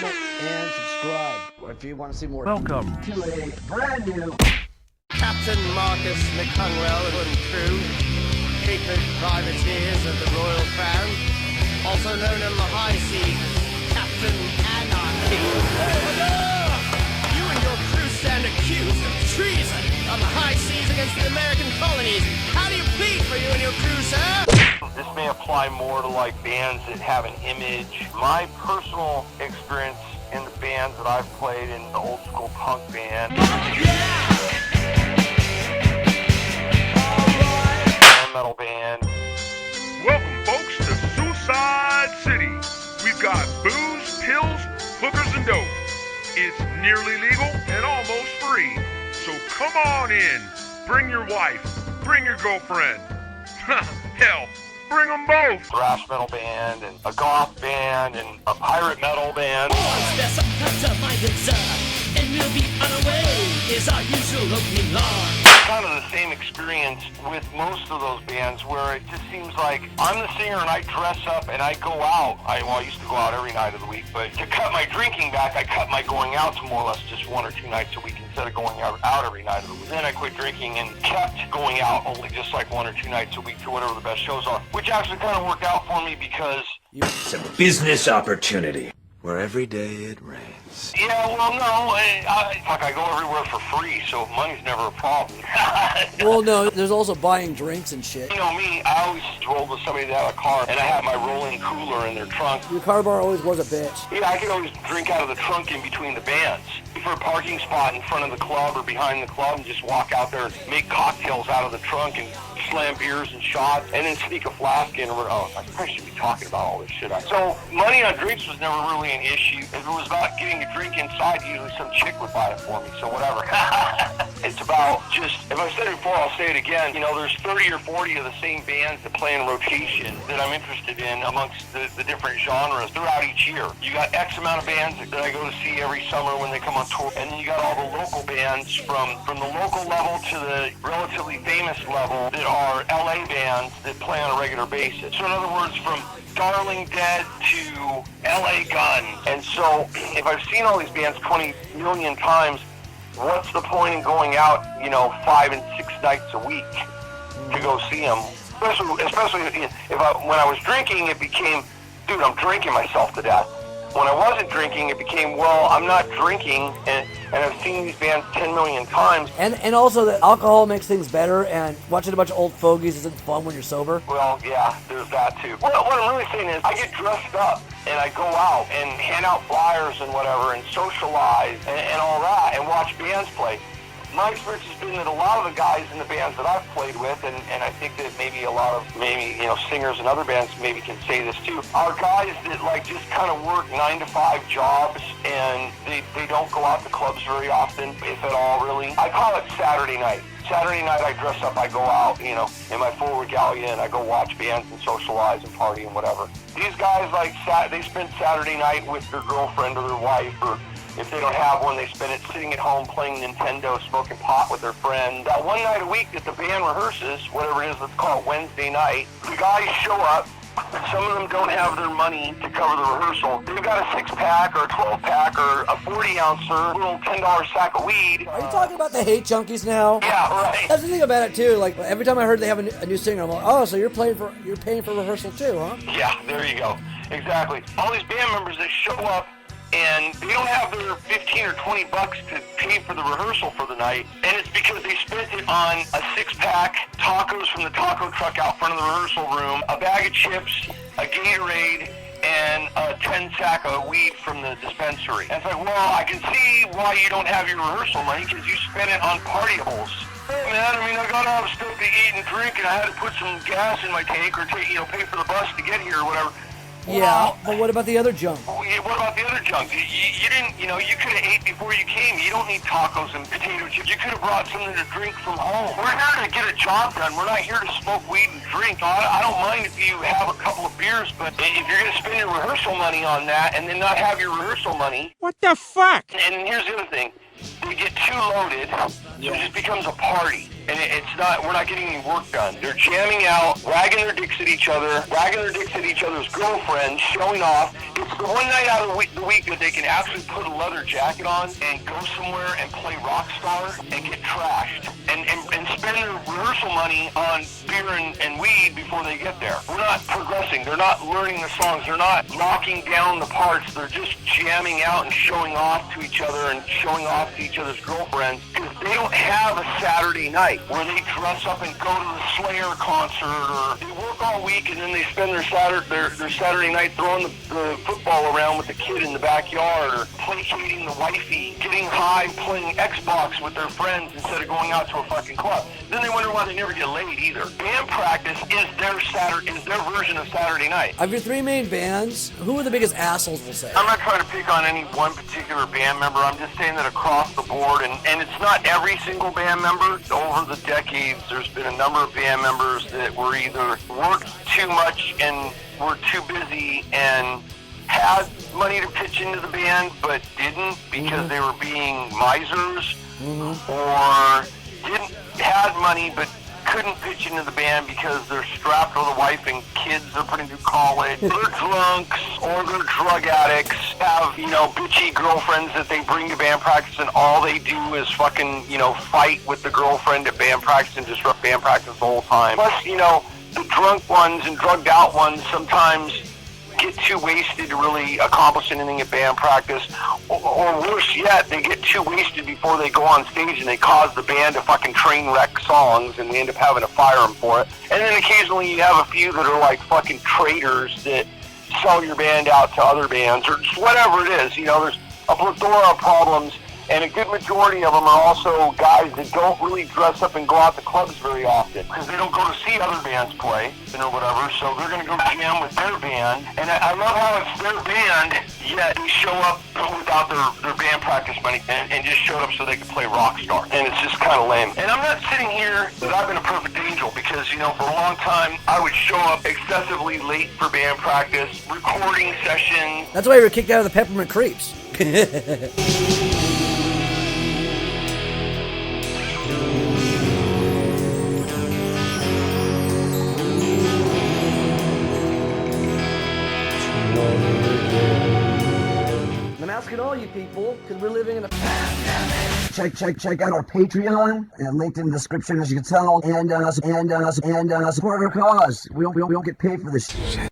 comment, and subscribe. If you want to see more. Welcome to a brand new Captain Marcus McCunwell and crew, frequent privateers of the Royal Crown, also known on the high seas, Captain Anarchy. You and your crew stand accused of treason on the high seas against the American colonies. How do you plead for you and your crew, sir? This may apply more to like bands that have an image. My personal experience in the bands that I've played in the old school punk band. Metal band. Welcome, folks, to Suicide City. We've got booze, pills, hookers, and dope. It's nearly legal and almost free. So come on in. Bring your wife. Bring your girlfriend. Hell, bring them both. Thrash metal band, and a goth band, and a pirate metal band. There's some masterminded, sir, and we'll be on our way, is our usual opening line. Kind of the same experience with most of those bands where it just seems like I'm the singer and I dress up and I go out. I used to go out every night of the week, but to cut my drinking back, I cut my going out to more or less just 1 or 2 nights a week instead of going out every night of the week. Then I quit drinking and kept going out only just like 1 or 2 nights a week to whatever the best shows are, which actually kind of worked out for me because it's a business opportunity where every day it rains. Yeah, well, no, I go everywhere for free, so money's never a problem. Well, no, there's also buying drinks and shit. You know me, I always rolled with somebody that had a car, and I had my rolling cooler in their trunk. Your car bar always was a bitch. Yeah, I could always drink out of the trunk in between the bands. For a parking spot in front of the club or behind the club and just walk out there and make cocktails out of the trunk and slam beers and shots and then sneak a flask in. Oh, I probably should be talking about all this shit. So money on drinks was never really an issue. If it was about getting a drink inside, usually some chick would buy it for me, so whatever. It's about just, if I said it before, I'll say it again. You know, there's 30 or 40 of the same bands that play in rotation that I'm interested in amongst the different genres throughout each year. You got X amount of bands that I go to see every summer when they come on tour, and then you got all the local bands from the local level to the relatively famous level that are LA bands that play on a regular basis. So in other words, from Darling Dead to LA Guns. And so if I've seen all these bands 20 million times, what's the point in going out, 5 and 6 nights a week to go see them? Especially when I was drinking, it became, dude, I'm drinking myself to death. When I wasn't drinking, it became, well, I'm not drinking, and I've seen these bands 10 million times. And also that alcohol makes things better, and watching a bunch of old fogies isn't fun when you're sober. Well, yeah, there's that too. What I'm really saying is I get dressed up, and I go out and hand out flyers and whatever, and socialize and all that, and watch bands play. My experience has been that a lot of the guys in the bands that I've played with, and I think that maybe a lot of singers and other bands maybe can say this too, are guys that just kind of work 9 to 5 jobs, and they don't go out to clubs very often, if at all, really. I call it Saturday night. Saturday night I dress up, I go out, in my full regalia, and I go watch bands and socialize and party and whatever. These guys, they spend Saturday night with their girlfriend or their wife, or if they don't have one, they spend it sitting at home playing Nintendo, smoking pot with their friends. That one night a week that the band rehearses, whatever it is, let's call it Wednesday night, the guys show up. Some of them don't have their money to cover the rehearsal. They've got a 6-pack or a 12-pack or a 40-ouncer, little $10 sack of weed. Are you talking about the hate junkies now? Yeah, right. That's the thing about it too. Like every time I heard they have a new singer, I'm like, oh, so you're paying for rehearsal too, huh? Yeah, there you go. Exactly. All these band members that show up, and they don't have their 15 or 20 bucks to pay for the rehearsal for the night, and it's because they spent it on a 6-pack, tacos from the taco truck out front of the rehearsal room, a bag of chips, a Gatorade, and a 10-sack of weed from the dispensary. And it's like, well, I can see why you don't have your rehearsal money, because you spent it on partyables. Hey, man, I gotta have stuff to eat and drink, and I had to put some gas in my tank or pay for the bus to get here or whatever. Yeah, but what about the other junk? What about the other junk? You didn't, you could have ate before you came. You don't need tacos and potato chips. You could have brought something to drink from home. We're here to get a job done. We're not here to smoke weed and drink. I don't mind if you have a couple of beers, but if you're going to spend your rehearsal money on that and then not have your rehearsal money... What the fuck? And here's the other thing. They get too loaded, so it just becomes a party. and we're not getting any work done. They're jamming out, wagging their dicks at each other, wagging their dicks at each other's girlfriends, showing off. It's the one night out of the week that they can actually put a leather jacket on and go somewhere and play rock star and get trashed and spend their rehearsal money on beer and weed before they get there. We're not progressing. They're not learning the songs. They're not locking down the parts. They're just jamming out and showing off to each other and showing off to each other's girlfriends, because they don't have a Saturday night where they dress up and go to the Slayer concert, or they work all week and then they spend their Saturday night throwing the football around with the kid in the backyard, or placating the wifey, getting high, playing Xbox with their friends instead of going out to a fucking club. Then they wonder why they never get laid either. Band practice is their version of Saturday night. Of your three main bands, who are the biggest assholes, we'll say? I'm not trying to pick on any one particular band member. I'm just saying that across the board, and it's not every single band member. Over the decades, there's been a number of band members that were either worked too much and were too busy and had money to pitch into the band but didn't because they were being misers, or had money but couldn't pitch into the band because they're strapped with a wife and kids they're putting through college. They're drunks or they're drug addicts, have, bitchy girlfriends that they bring to band practice, and all they do is fucking, fight with the girlfriend at band practice and disrupt band practice the whole time. Plus, the drunk ones and drugged out ones sometimes get too wasted to really accomplish anything at band practice, or worse yet, they get too wasted before they go on stage and they cause the band to fucking train wreck songs and they end up having to fire them for it. And then occasionally you have a few that are like fucking traitors that sell your band out to other bands, or just whatever it is. There's a plethora of problems, and a good majority of them are also guys that don't really dress up and go out to clubs very often because they don't go to see other bands play, whatever, so they're going to go jam with their band. And I love how it's their band, yet they show up without their band practice money and just showed up so they could play rock star. And it's just kind of lame. And I'm not sitting here that I've been a perfect angel because, for a long time, I would show up excessively late for band practice, recording sessions. That's why you were kicked out of the Peppermint Creeps. I'm asking all you people, because we're living in a Check out our Patreon, linked in the description, as you can tell, and support our cause. We don't get paid for this shit.